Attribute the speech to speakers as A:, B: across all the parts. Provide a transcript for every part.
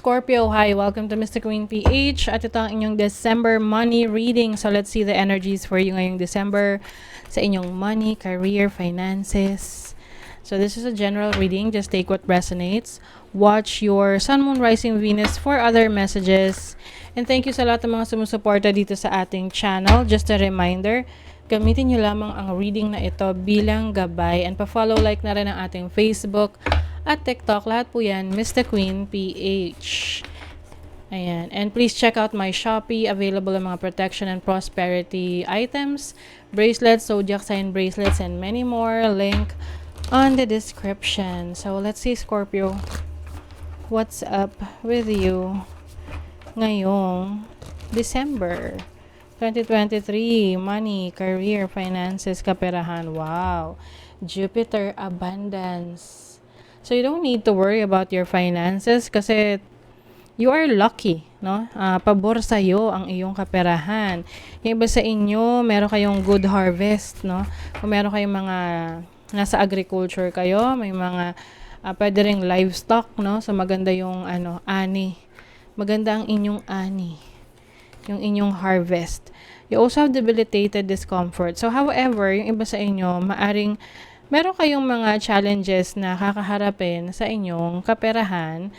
A: Scorpio, hi! Welcome to Mr. Queen PH at ito ang inyong December money reading. So let's see the energies for you ngayong December sa inyong money, career, finances. So this is a general reading. Just take what resonates. Watch your Sun, Moon, Rising, Venus for other messages. And thank you sa lahat ng mga sumusuporta dito sa ating channel. Just a reminder, gamitin nyo lamang ang reading na ito bilang gabay. And pa-follow, like na rin ang ating Facebook at TikTok. Lahat po yan, Mr. Queen PH. Ayan. And please check out my Shopee. Available ang mga protection and prosperity items, bracelets, zodiac sign bracelets, and many more. Link on the description. So let's see, Scorpio, what's up with you ngayong December 2023? Money, career, finances, kaperahan. Wow. Jupiter, abundance. So you don't need to worry about your finances kasi you are lucky, no? Pabor sa'yo ang iyong kaperahan. Yung iba sa inyo, meron kayong good harvest, no? Kung meron kayong mga nasa agriculture kayo, may mga pwede ring livestock, no? So maganda yung ani. Maganda ang inyong ani. Yung inyong harvest. You also have debilitated discomfort. So however, yung iba sa inyo, maaring meron kayong mga challenges na kakaharapin sa inyong kaperahan.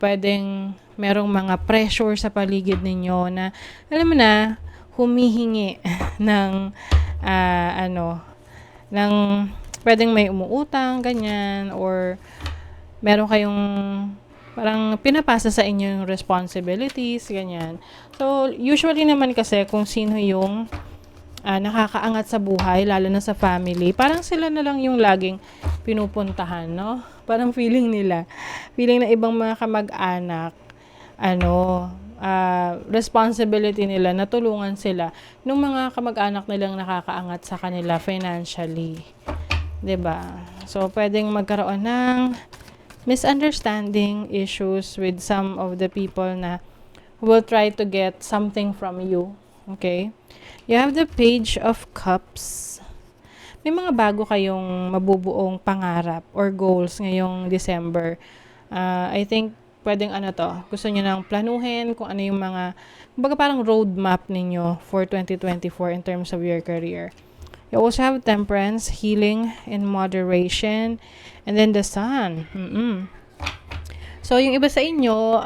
A: Pwedeng merong mga pressure sa paligid ninyo na, alam mo na, humihingi ng, ng pwedeng may umuutang, ganyan, or meron kayong parang pinapasa sa inyo yung responsibilities, ganyan. So, usually naman kasi kung sino yung nakakaangat sa buhay, lalo na sa family, parang sila na lang yung laging pinupuntahan, no? Parang feeling na ibang mga kamag-anak, responsibility nila, natulungan sila nung mga kamag-anak nilang nakakaangat sa kanila financially. 'Di ba? So, pwedeng magkaroon ng misunderstanding issues with some of the people na will try to get something from you. Okay? You have the Page of Cups. May mga bago kayong mabubuong pangarap or goals ngayong December. I think pwedeng gusto niyo nang planuhin kung ano yung mga, kumbaga parang roadmap ninyo for 2024 in terms of your career. You also have Temperance, healing, and moderation. And then the Sun. So, yung iba sa inyo,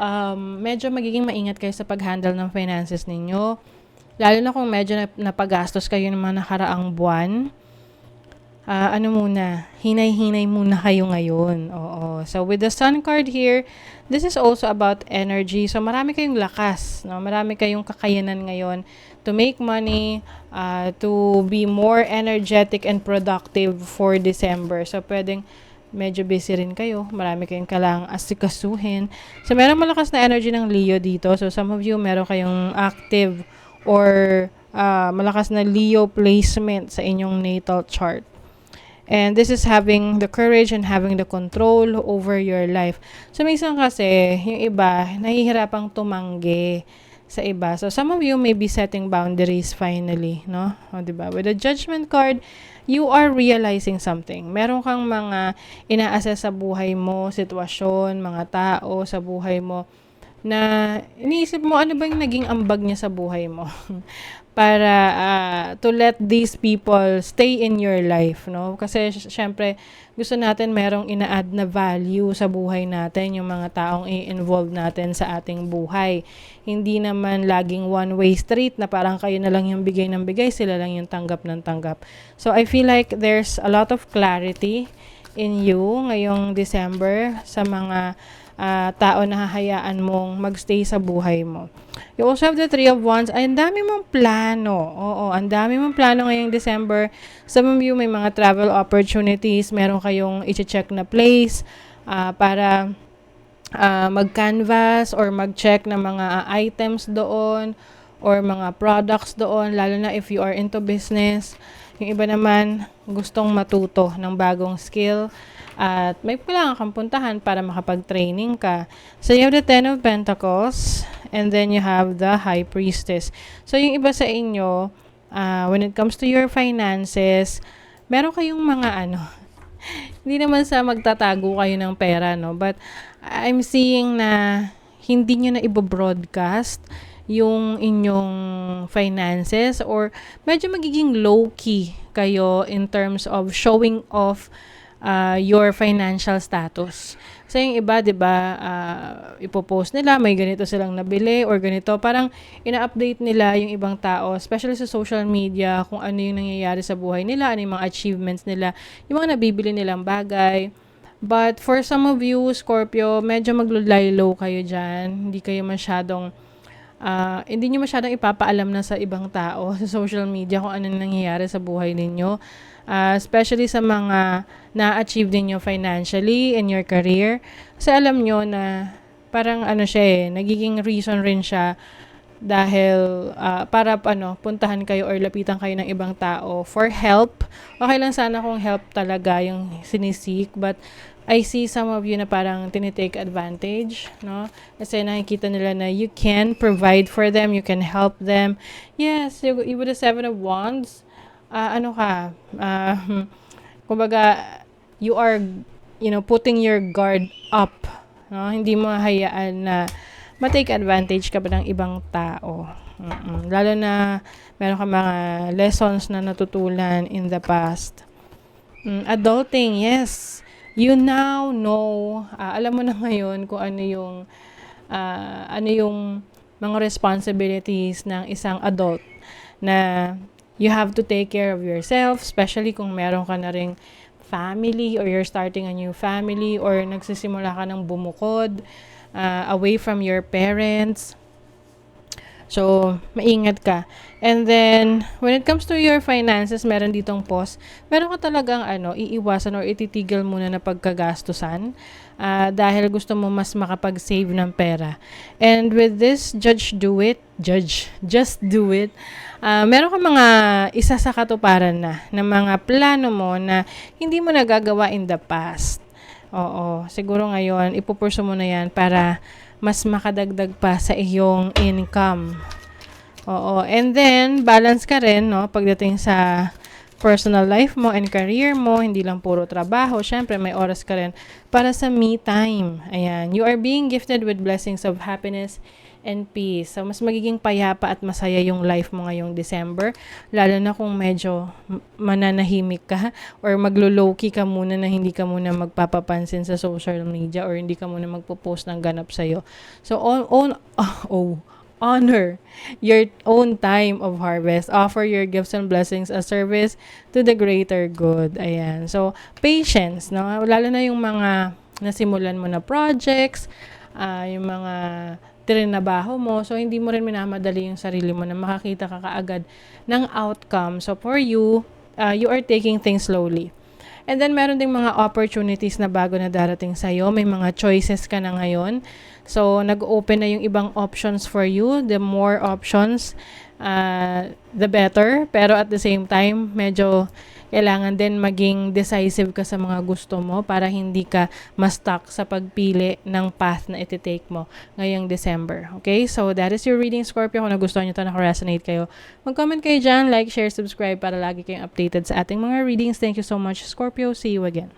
A: medyo magiging maingat kayo sa pag-handle ng finances ninyo. Lalo na kung medyo napagastos kayo ng mga nakaraang buwan. Hinay-hinay muna kayo ngayon. Oo. So, with the Sun card here, this is also about energy. So, marami kayong lakas. No? Marami kayong kakayanan ngayon to make money, to be more energetic and productive for December. So, pwedeng medyo busy rin kayo. Marami kayong kailangang asikasuhin. So, meron malakas na energy ng Leo dito. So, some of you, meron kayong active or malakas na Leo placement sa inyong natal chart. And this is having the courage and having the control over your life. So, minsan kasi, yung iba, nahihirapang tumanggi sa iba. So, some of you may be setting boundaries finally, no? O, diba? With the Judgment card, you are realizing something. Meron kang mga ina-assess sa buhay mo, sitwasyon, mga tao sa buhay mo, na iniisip mo ano ba yung naging ambag niya sa buhay mo para to let these people stay in your life, no? Kasi syempre gusto natin merong ina-add na value sa buhay natin, yung mga taong i-involve natin sa ating buhay. Hindi naman laging one-way street na parang kayo na lang yung bigay ng bigay, sila lang yung tanggap ng tanggap. So I feel like there's a lot of clarity in you ngayong December sa mga tao na hahayaan mong magstay sa buhay mo. You also have the Three of Wands. Ay, ang dami mong plano. Oo, ang dami mong plano ngayong December. Some of you may mga travel opportunities. Meron kayong i-check na place para mag-canvas or mag-check na mga items doon or mga products doon, lalo na if you are into business. Yung iba naman gustong matuto ng bagong skill at may kailangan kang puntahan para makapag-training ka. So, you have the Ten of Pentacles and then you have the High Priestess. So, yung iba sa inyo, when it comes to your finances, meron kayong mga hindi naman sa magtatago kayo ng pera, no? But I'm seeing na hindi nyo na ibobroadcast yung inyong finances, or medyo magiging low-key kayo in terms of showing off your financial status. So yung iba, 'di ba, ipopost nila may ganito silang nabili or ganito, parang ina-update nila yung ibang tao, especially sa social media, kung ano yung nangyayari sa buhay nila, ano yung mga achievements nila, yung mga nabibili nilang bagay. But for some of you, Scorpio, medyo maglulay low kayo dyan. Hindi nyo masyadong ipapaalam na sa ibang tao sa social media kung ano nangyayari sa buhay ninyo. Especially sa mga na-achieve ninyo financially in your career. Kasi alam nyo na parang nagiging reason rin siya dahil para puntahan kayo or lapitan kayo ng ibang tao for help. Okay lang sana kung help talaga yung sinisik, but I see some of you na parang tinitake advantage, no? Kasi nakikita nila na you can provide for them, you can help them. Yes, you with the Seven of Wands, kumbaga, you are, putting your guard up, no? Hindi mo hayaan na ma-take advantage ka ba ng ibang tao. Lalo na meron ka mga lessons na natutulan in the past. Adulting, yes. You now know, alam mo na ngayon kung ano yung mga responsibilities ng isang adult, na you have to take care of yourself, especially kung meron ka na ring family or you're starting a new family or nagsisimula ka ng bumukod away from your parents. So, maingat ka. And then, when it comes to your finances, meron ditong pause. Meron ka talagang iiwasan or ititigil muna na pagkagastusan dahil gusto mo mas makapag-save ng pera. And with this, just do it. Meron ka mga isa sa katuparan na mga plano mo na hindi mo nagagawa in the past. Oo, siguro ngayon, ipupurso mo na yan para mas makadagdag pa sa iyong income. Oo. And then, balance ka rin, no? Pagdating sa personal life mo and career mo, hindi lang puro trabaho. Syempre, may oras ka rin para sa me time. Ayan. You are being gifted with blessings of happiness and peace. So, mas magiging payapa at masaya yung life mo ngayong December. Lalo na kung medyo mananahimik ka or maglo-low-key ka muna na hindi ka muna magpapapansin sa social media or hindi ka muna magpo-post ng ganap sa'yo. So, honor your own time of harvest. Offer your gifts and blessings as service to the greater good. Ayan. So, patience, no? Lalo na yung mga nasimulan mo na projects, yung mga trinabaho mo. So, hindi mo rin minamadali yung sarili mo na makakita ka kaagad ng outcome. So, for you, you are taking things slowly. And then, meron ding mga opportunities na bago na darating sa'yo. May mga choices ka na ngayon. So, nag-open na yung ibang options for you. The more options, the better. Pero at the same time, medyo kailangan din maging decisive ka sa mga gusto mo para hindi ka ma-stuck sa pagpili ng path na iti-take mo ngayong December. Okay? So, that is your reading, Scorpio. Kung nagustuhan nyo ito, naka-resonate kayo, mag-comment kayo dyan, like, share, subscribe para lagi kayong updated sa ating mga readings. Thank you so much, Scorpio. See you again.